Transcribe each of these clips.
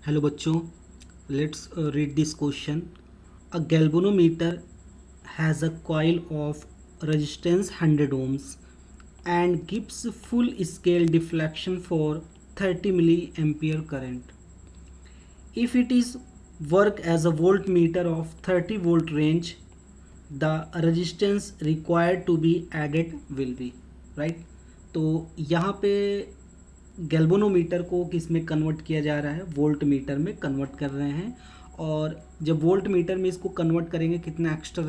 Hello बच्चों, let's read this question. A galvanometer has a coil of resistance 100 ohms and gives full scale deflection for 30 milliampere current. If it is work as a voltmeter of 30 volt range, the resistance required to be added will be right. तो यहाँ पे galvanometer को किस में convert किया जा रहा है, वोल्ट मीटर में कन्वर्ट कर रहे हैं. और जब वोल्ट मीटर में इसको कन्वर्ट करेंगे कितना एक्स्ट्रा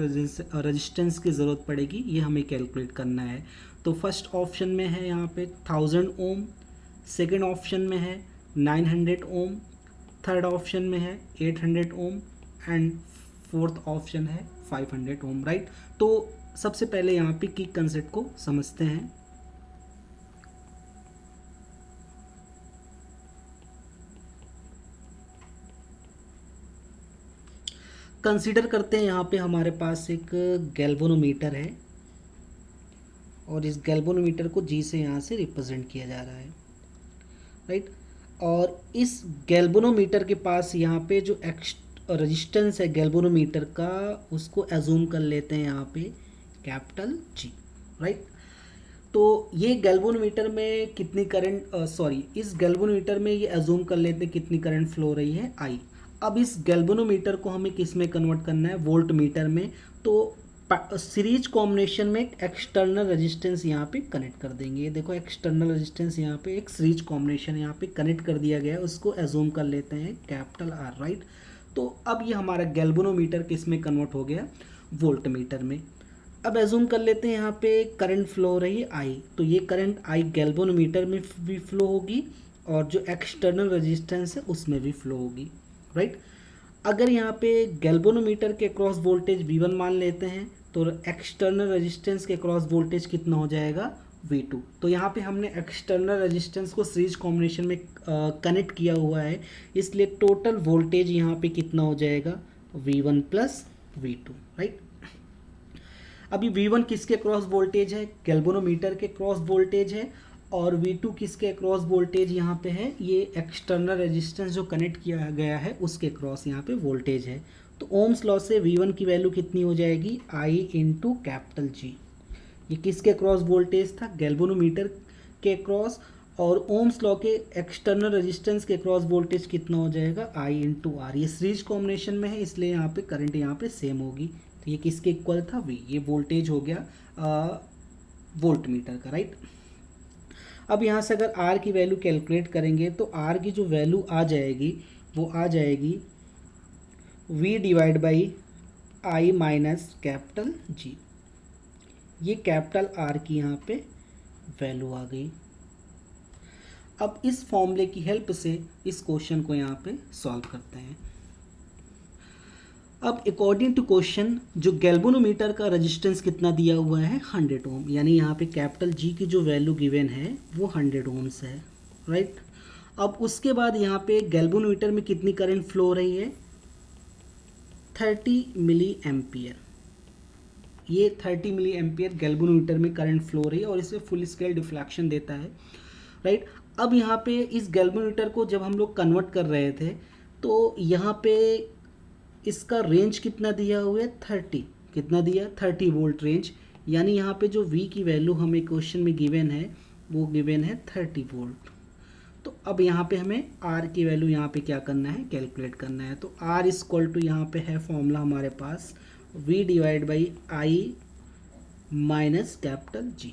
रेजिस्टेंस की ज़रूरत पड़ेगी ये हमें कैलकुलेट करना है. तो फर्स्ट ऑप्शन में है यहाँ पे 1000 ओम, सेकेंड ऑप्शन में है 900 ओम, थर्ड ऑप्शन में है 800 ओम एंड फोर्थ ऑप्शन है 500 ओम. राइट. तो सबसे पहले यहाँ पे की कंसेप्ट को समझते हैं. कंसीडर करते हैं यहाँ पे हमारे पास एक गैल्वेनोमीटर है और इस गैल्वेनोमीटर को जी से यहाँ से रिप्रेजेंट किया जा रहा है. राइट. और इस गैल्वेनोमीटर के पास यहाँ पे जो रेजिस्टेंस है गैल्वेनोमीटर का उसको एज्यूम कर लेते हैं यहाँ पे कैपिटल जी. राइट. तो ये गैल्वेनोमीटर में कितनी करंट इस गैल्वेनोमीटर में ये एज्यूम कर लेते हैं कितनी करंट फ्लो रही है आई. अब इस गैल्वेनोमीटर को हमें किस में कन्वर्ट करना है, वोल्ट मीटर में. तो सीरीज कॉम्बिनेशन में एक एक्सटर्नल रेजिस्टेंस यहाँ पे कनेक्ट कर देंगे. ये देखो एक्सटर्नल रेजिस्टेंस यहाँ पे एक सीरीज कॉम्बिनेशन यहाँ पे कनेक्ट कर दिया गया है, उसको एज्यूम कर लेते हैं कैपिटल आर. राइट. तो अब ये हमारा गैल्वेनोमीटर किस में कन्वर्ट हो गया, वोल्ट मीटर में. अब एज्यूम कर लेते हैं यहाँ पे करंट फ्लो हो रही है आई. तो ये करंट आई गैल्वेनोमीटर में भी फ्लो होगी और जो एक्सटर्नल रेजिस्टेंस है उसमें भी फ्लो होगी. राइट. अगर यहाँ पे गैल्वेनोमीटर के क्रॉस वोल्टेज V1 मान लेते हैं तो एक्सटर्नल रेजिस्टेंस के क्रॉस वोल्टेज कितना हो जाएगा, V2. तो यहाँ पे हमने एक्सटर्नल रेजिस्टेंस को सीरीज कॉम्बिनेशन में कनेक्ट किया हुआ है, इसलिए टोटल वोल्टेज यहाँ पे कितना हो जाएगा, V1 प्लस V2. राइट. अभी V1 किसके क्रॉस वोल्टेज है, गैल्वेनोमीटर के क्रॉस वोल्टेज है, और V2 किसके क्रॉस वोल्टेज यहाँ पे है, ये एक्सटर्नल रेजिस्टेंस जो कनेक्ट किया गया है उसके क्रॉस यहाँ पे वोल्टेज है. तो ओम्स लॉ से V1 की वैल्यू कितनी हो जाएगी, I इंटू कैपिटल जी. ये किसके क्रॉस वोल्टेज था, गैल्वेनोमीटर के क्रॉस, और ओम्स लॉ के एक्सटर्नल रेजिस्टेंस के क्रॉस वोल्टेज कितना हो जाएगा, I इंटू आर. ये सीरीज कॉम्बिनेशन में है इसलिए यहाँ पे करंट यहाँ पे सेम होगी. तो ये किसके इक्वल था, V. ये वोल्टेज हो गया वोल्ट मीटर का. राइट. अब यहाँ से अगर R की वैल्यू कैलकुलेट करेंगे तो R की जो वैल्यू आ जाएगी वो आ जाएगी V divide by I minus capital G. ये कैपिटल R की यहाँ पे वैल्यू आ गई. अब इस फॉर्मूले की हेल्प से इस क्वेश्चन को यहाँ पे सॉल्व करते हैं. अब अकॉर्डिंग टू क्वेश्चन जो गैल्वेनोमीटर का रेजिस्टेंस कितना दिया हुआ है, 100 ओम. यानी यहाँ पे कैपिटल जी की जो वैल्यू गिवन है वो 100 ओम्स है. राइट. अब उसके बाद यहाँ पे गैल्वेनोमीटर में कितनी करंट फ्लो हो रही है, 30 मिली एम्पियर. ये 30 मिली एम्पियर गैल्वेनोमीटर में करंट फ्लो हो रही है और इसे फुल स्केल डिफ्लेक्शन देता है. राइट. अब यहाँ पे इस गैल्वेनोमीटर को जब हम लोग कन्वर्ट कर रहे थे तो यहाँ पे इसका रेंज कितना दिया हुआ है, 30. कितना दिया, 30 वोल्ट रेंज. यानी यहाँ पे जो V की वैल्यू हमें क्वेश्चन में गिवन है वो गिवन है 30 वोल्ट. तो अब यहाँ पे हमें R की वैल्यू यहाँ पे क्या करना है, कैलकुलेट करना है. तो R इक्वल टू यहाँ पे है फॉर्मूला हमारे पास V divide by I minus capital G.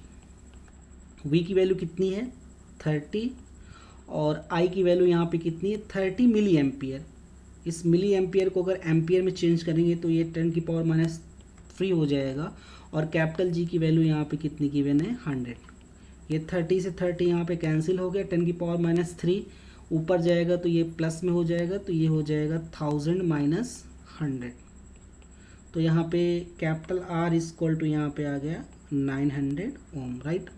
V की वैल्यू कितनी है, 30, और I की वैल्यू यहाँ पे कितनी है, 30 मिली एम्पियर. इस मिली एम्पियर को अगर एम्पियर में चेंज करेंगे तो ये 10 की पावर माइनस 3 हो जाएगा. और कैपिटल जी की वैल्यू यहाँ पे कितनी गिवन है, 100. ये 30 से 30 यहाँ पे कैंसिल हो गया, 10 की पावर माइनस 3 ऊपर जाएगा तो ये प्लस में हो जाएगा, तो ये हो जाएगा 1000 माइनस 100. तो यहाँ पे कैपिटल आर इक्वल टू यहाँ पे आ गया 900 ohm. Right.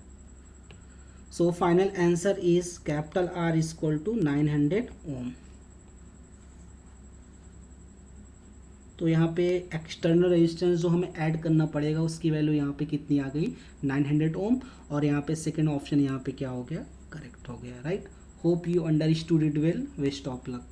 So final answer is capital R equal to 900 ohm. तो यहाँ पे एक्सटर्नल रेजिस्टेंस जो हमें ऐड करना पड़ेगा उसकी वैल्यू यहाँ पे कितनी आ गई, 900 ओम. और यहाँ पे सेकंड ऑप्शन यहाँ पे क्या हो गया, करेक्ट हो गया. Right. Hope you understood it well. Best of luck.